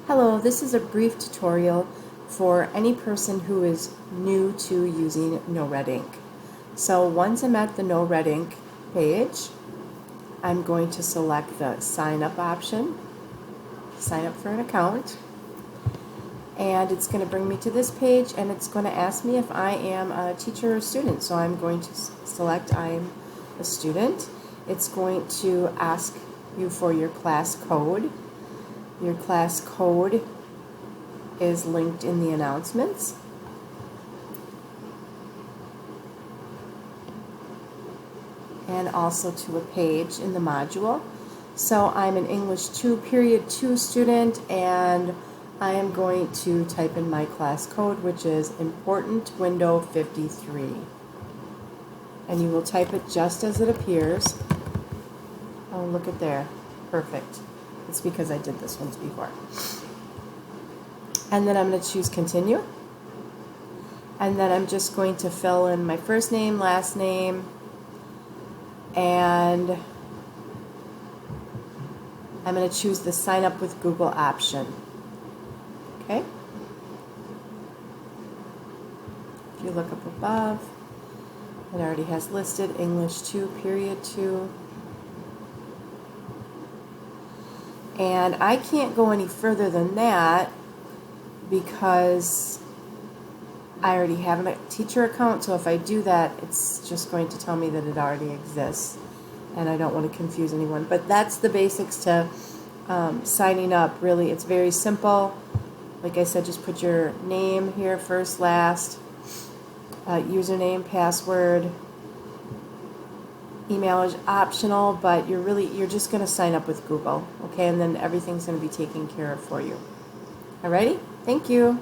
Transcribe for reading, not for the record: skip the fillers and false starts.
Hello, this is a brief tutorial for any person who is new to using No-Red Ink. So once I'm at the No-Red Ink page, I'm going to select the sign up option, sign up for an account, and it's going to bring me to this page and it's going to ask me if I am a teacher or student. So I'm going to select I am a student. It's going to ask you for your class code. Your class code is linked in the announcements. And also to a page in the module. So I'm an English 2 period 2 student and I am going to type in my class code, which is important window 53. And you will type it just as it appears. Oh, look at there. Perfect. It's because I did this once before. And then I'm going to choose continue. And then I'm just going to fill in my first name, last name, and I'm going to choose the sign up with Google option. Okay? If you look up above, it already has listed English 2 period 2. And I can't go any further than that because I already have a teacher account, so if I do that, it's just going to tell me that it already exists, and I don't want to confuse anyone. But that's the basics to signing up. Really, it's very simple. Like I said, just put your name here, first, last, username, password. Email is optional, but you're just going to sign up with Google, okay? And then everything's going to be taken care of for you. Alrighty? Thank you.